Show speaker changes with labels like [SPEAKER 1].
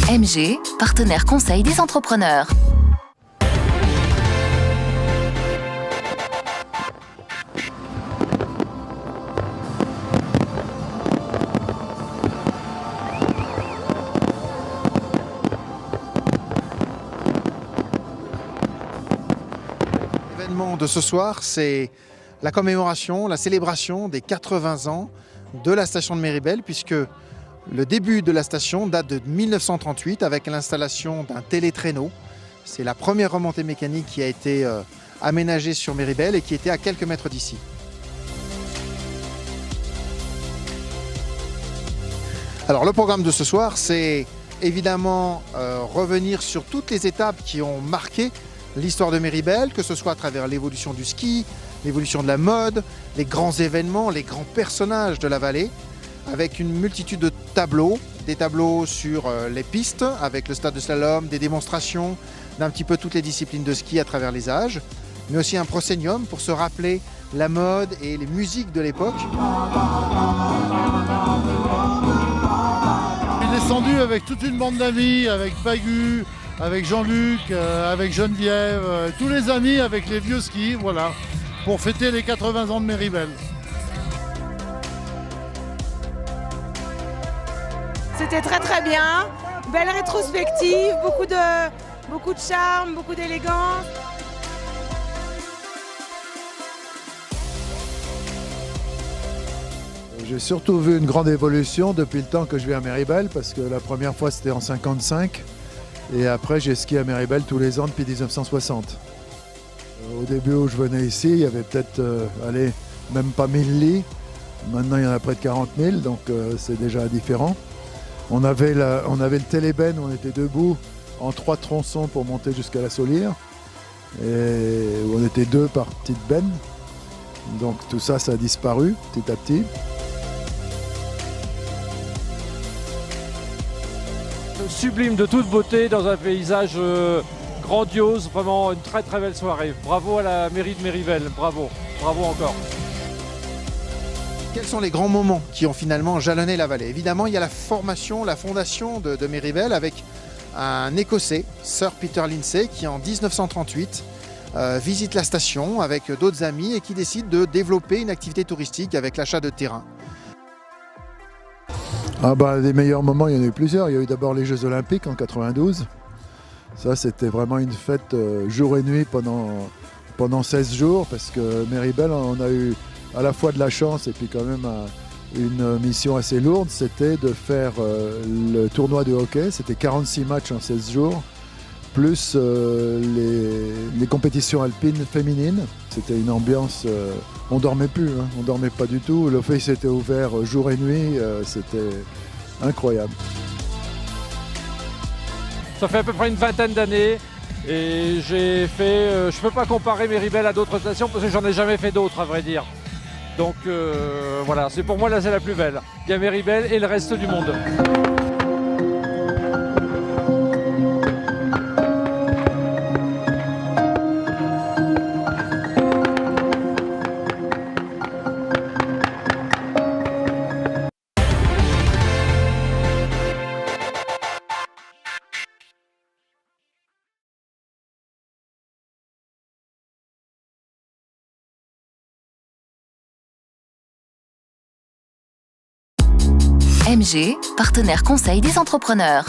[SPEAKER 1] MG, partenaire conseil des entrepreneurs.
[SPEAKER 2] L'événement de ce soir, c'est la commémoration, la célébration des 80 ans de la station de Méribel, puisque le début de la station date de 1938 avec l'installation d'un télétraîneau. C'est la première remontée mécanique qui a été aménagée sur Méribel et qui était à quelques mètres d'ici. Alors le programme de ce soir, c'est évidemment revenir sur toutes les étapes qui ont marqué l'histoire de Méribel, que ce soit à travers l'évolution du ski, l'évolution de la mode, les grands événements, les grands personnages de la vallée, avec une multitude de tableaux, des tableaux sur les pistes, avec le stade de slalom, des démonstrations d'un petit peu toutes les disciplines de ski à travers les âges, mais aussi un proscenium pour se rappeler la mode et les musiques de l'époque.
[SPEAKER 3] Je suis descendu avec toute une bande d'amis, avec Bagu, avec Jean-Luc, avec Geneviève, tous les amis avec les vieux skis, voilà, pour fêter les 80 ans de Méribel.
[SPEAKER 4] C'était très bien, belle rétrospective, beaucoup de charme, beaucoup d'élégance.
[SPEAKER 5] J'ai surtout vu une grande évolution depuis le temps que je vais à Méribel, parce que la première fois c'était en 55 et après j'ai skié à Méribel tous les ans depuis 1960. Au début où je venais ici, il y avait peut-être, même pas 1000 lits. Maintenant il y en a près de 40 000, donc c'est déjà différent. On avait le télébène, on était debout en 3 tronçons pour monter jusqu'à la Solière. Et on était 2 par petite benne. Donc tout ça, ça a disparu petit à petit.
[SPEAKER 6] Sublime de toute beauté dans un paysage grandiose, vraiment une très belle soirée. Bravo à la mairie de Méribel, bravo encore.
[SPEAKER 2] Quels sont les grands moments qui ont finalement jalonné la vallée? Évidemment, il y a la fondation de Méribel avec un Écossais, Sir Peter Lindsay, qui en 1938 visite la station avec d'autres amis et qui décide de développer une activité touristique avec l'achat de terrain.
[SPEAKER 5] Les meilleurs moments, il y en a eu plusieurs. Il y a eu d'abord les Jeux Olympiques en 92. Ça, c'était vraiment une fête jour et nuit pendant 16 jours, parce que Méribel, on a eu à la fois de la chance et puis quand même une mission assez lourde, c'était de faire le tournoi de hockey. C'était 46 matchs en 16 jours, plus les compétitions alpines féminines. C'était une ambiance, on dormait plus, hein, on dormait pas du tout. L'office était ouvert jour et nuit, c'était incroyable.
[SPEAKER 6] Ça fait à peu près une vingtaine d'années et j'ai fait, je peux pas comparer Méribel à d'autres stations parce que j'en ai jamais fait d'autres à vrai dire. Donc voilà, c'est pour moi là c'est la plus belle. Il y a Méribel et le reste du monde.
[SPEAKER 1] MG, partenaire conseil des entrepreneurs.